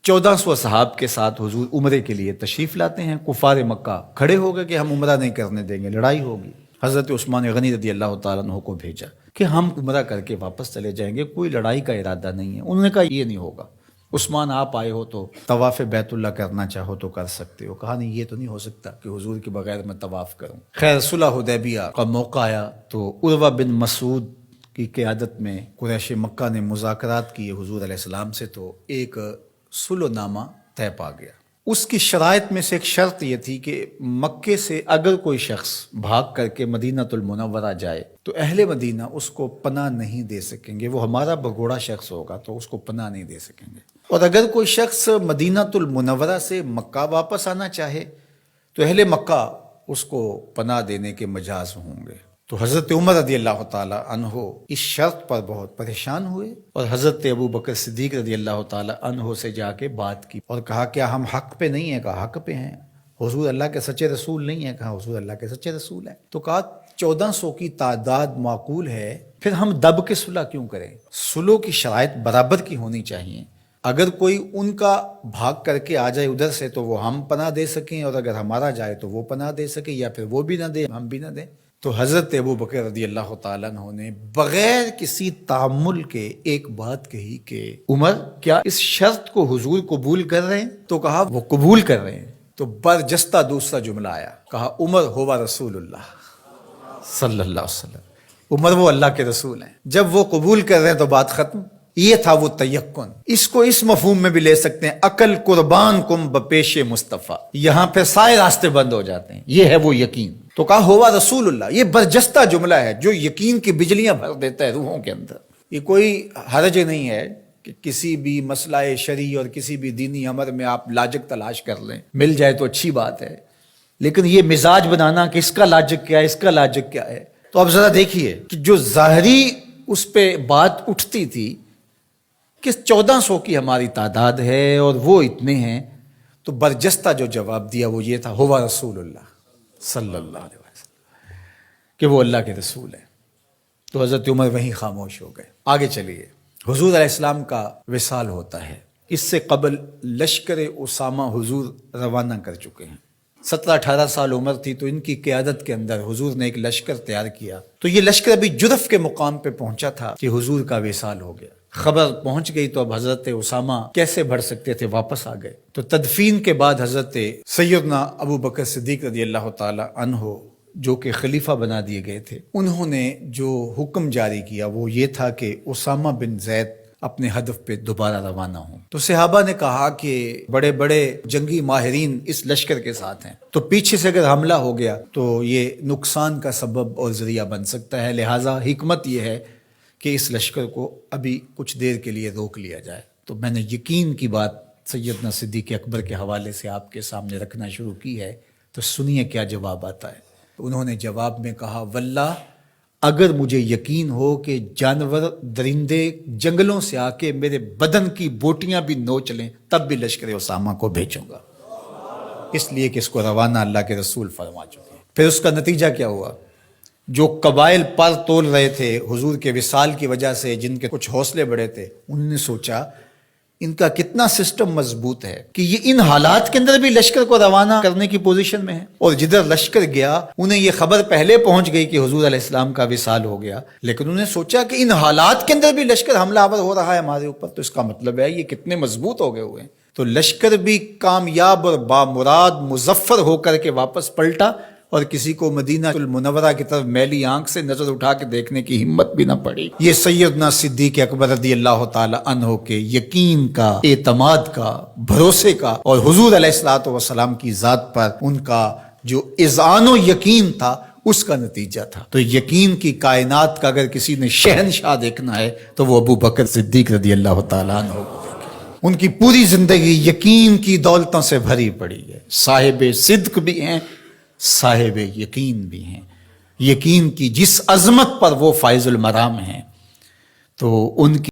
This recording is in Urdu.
1400 اصحاب کے ساتھ حضور عمرے کے لیے تشریف لاتے ہیں. کفار مکہ کھڑے ہو گئے کہ ہم عمرہ نہیں کرنے دیں گے، لڑائی ہوگی. حضرت عثمان غنی رضی اللہ تعالیٰ عنہ کو بھیجا کہ ہم عمرہ کر کے واپس چلے جائیں گے، کوئی لڑائی کا ارادہ نہیں ہے. انہوں نے کہا یہ نہیں ہوگا. عثمان آپ آئے ہو تو طواف بیت اللہ کرنا چاہو تو کر سکتے ہو. کہا نہیں یہ تو نہیں ہو سکتا کہ حضور کے بغیر میں طواف کروں. خیر صلح حدیبیہ کا موقع آیا تو عروہ بن مسعود کی قیادت میں قریش مکہ نے مذاکرات کیے حضور علیہ السلام سے، تو ایک صلح نامہ طے پا گیا. اس کی شرائط میں سے ایک شرط یہ تھی کہ مکے سے اگر کوئی شخص بھاگ کر کے مدینہ المنورہ جائے تو اہل مدینہ اس کو پناہ نہیں دے سکیں گے. وہ ہمارا بگوڑا شخص ہوگا تو اس کو پناہ نہیں دے سکیں گے. اور اگر کوئی شخص مدینہ المنورہ سے مکہ واپس آنا چاہے تو اہل مکہ اس کو پناہ دینے کے مجاز ہوں گے. تو حضرت عمر رضی اللہ تعالی عنہ اس شرط پر بہت پریشان ہوئے اور حضرت ابو بکر صدیق رضی اللہ تعالی عنہ سے جا کے بات کی اور کہا کیا ہم حق پہ نہیں ہیں؟ کہا حق پہ ہیں. حضور اللہ کے سچے رسول نہیں ہیں؟ کہا حضور اللہ کے سچے رسول ہیں. تو کہا 1400 کی تعداد معقول ہے، پھر ہم دب کے صلح کیوں کریں؟ صلح کی شرائط برابر کی ہونی چاہیے. اگر کوئی ان کا بھاگ کر کے آ جائے ادھر سے تو وہ ہم پناہ دے سکیں، اور اگر ہمارا جائے تو وہ پناہ دے سکیں، یا پھر وہ بھی نہ دے ہم بھی نہ دیں. تو حضرت ابو بکر رضی اللہ تعالیٰ عنہ نے بغیر کسی تعامل کے ایک بات کہی کہ عمر کیا اس شرط کو حضور قبول کر رہے ہیں؟ تو کہا وہ قبول کر رہے ہیں. تو برجستہ دوسرا جملہ آیا، کہا عمر ہوا رسول اللہ صلی اللہ علیہ وسلم. عمر وہ اللہ کے رسول ہیں. جب وہ قبول کر رہے ہیں تو بات ختم. یہ تھا وہ تیقن. اس کو اس مفہوم میں بھی لے سکتے ہیں، عقل قربان کم بپیش مصطفیٰ. یہاں پہ سارے راستے بند ہو جاتے ہیں. یہ ہے وہ یقین. تو کہا ہوا رسول اللہ. یہ برجستہ جملہ ہے جو یقین کی بجلیاں بھر دیتا ہے روحوں کے اندر. یہ کوئی حرج نہیں ہے کہ کسی بھی مسئلہ شرعی اور کسی بھی دینی امر میں آپ لاجک تلاش کر لیں، مل جائے تو اچھی بات ہے. لیکن یہ مزاج بنانا کہ اس کا لاجک کیا ہے، اس کا لاجک کیا ہے. تو اب ذرا دیکھیے کہ جو ظاہری اس پہ بات اٹھتی تھی کہ 1400 کی ہماری تعداد ہے اور وہ اتنے ہیں، تو برجستہ جو جواب دیا وہ یہ تھا ہوا رسول اللہ صلی اللہ علیہ وسلم، کہ وہ اللہ کے رسول ہیں. تو حضرت عمر وہیں خاموش ہو گئے. آگے چلیے. حضور علیہ السلام کا وصال ہوتا ہے. اس سے قبل لشکر اسامہ حضور روانہ کر چکے ہیں. 17-18 سال عمر تھی تو ان کی قیادت کے اندر حضور نے ایک لشکر تیار کیا. تو یہ لشکر ابھی جرف کے مقام پہ پہنچا تھا کہ حضور کا وصال ہو گیا. خبر پہنچ گئی تو اب حضرت اسامہ کیسے بڑھ سکتے تھے، واپس آ گئے. تو تدفین کے بعد حضرت سیدنا ابو بکر صدیق رضی اللہ تعالی عنہ جو کہ خلیفہ بنا دیے گئے تھے، انہوں نے جو حکم جاری کیا وہ یہ تھا کہ اسامہ بن زید اپنے ہدف پہ دوبارہ روانہ ہوں. تو صحابہ نے کہا کہ بڑے بڑے جنگی ماہرین اس لشکر کے ساتھ ہیں، تو پیچھے سے اگر حملہ ہو گیا تو یہ نقصان کا سبب اور ذریعہ بن سکتا ہے. لہٰذا حکمت یہ ہے کہ اس لشکر کو ابھی کچھ دیر کے لیے روک لیا جائے. تو میں نے یقین کی بات سیدنا صدیق اکبر کے حوالے سے آپ کے سامنے رکھنا شروع کی ہے. تو سنیے کیا جواب آتا ہے. انہوں نے جواب میں کہا واللہ اگر مجھے یقین ہو کہ جانور درندے جنگلوں سے آ کے میرے بدن کی بوٹیاں بھی نوچ لیں تب بھی لشکر اسامہ کو بھیجوں گا، اس لیے کہ اس کو روانہ اللہ کے رسول فرما چکے ہیں. پھر اس کا نتیجہ کیا ہوا؟ جو قبائل پر تول رہے تھے حضور کے وصال کی وجہ سے، جن کے کچھ حوصلے بڑے تھے، انہوں نے سوچا ان کا کتنا سسٹم مضبوط ہے کہ یہ ان حالات کے اندر بھی لشکر کو روانہ کرنے کی پوزیشن میں ہے. اور جدھر لشکر گیا انہیں یہ خبر پہلے پہنچ گئی کہ حضور علیہ السلام کا وصال ہو گیا، لیکن انہوں نے سوچا کہ ان حالات کے اندر بھی لشکر حملہ آور ہو رہا ہے ہمارے اوپر، تو اس کا مطلب ہے یہ کتنے مضبوط ہو گئے ہوئے ہیں. تو لشکر بھی کامیاب اور بامراد مظفر ہو کر کے واپس پلٹا، اور کسی کو مدینہ المنورہ کی طرف میلی آنکھ سے نظر اٹھا کے دیکھنے کی ہمت بھی نہ پڑی. یہ سیدنا صدیق اکبر رضی اللہ تعالی عنہ کے یقین کا، اعتماد کا، بھروسے کا، اور حضور علیہ الصلوۃ والسلام کی ذات پر ان کا جو اذعان و یقین تھا اس کا نتیجہ تھا. تو یقین کی کائنات کا اگر کسی نے شہنشاہ دیکھنا ہے تو وہ ابو بکر صدیق رضی اللہ تعالی عنہ کو دیکھے. ان کی پوری زندگی یقین کی دولتوں سے بھری پڑی ہے. صاحب صدق بھی ہیں، صاحب یقین بھی ہیں. یقین کی جس عظمت پر وہ فائز المرام ہیں تو ان کی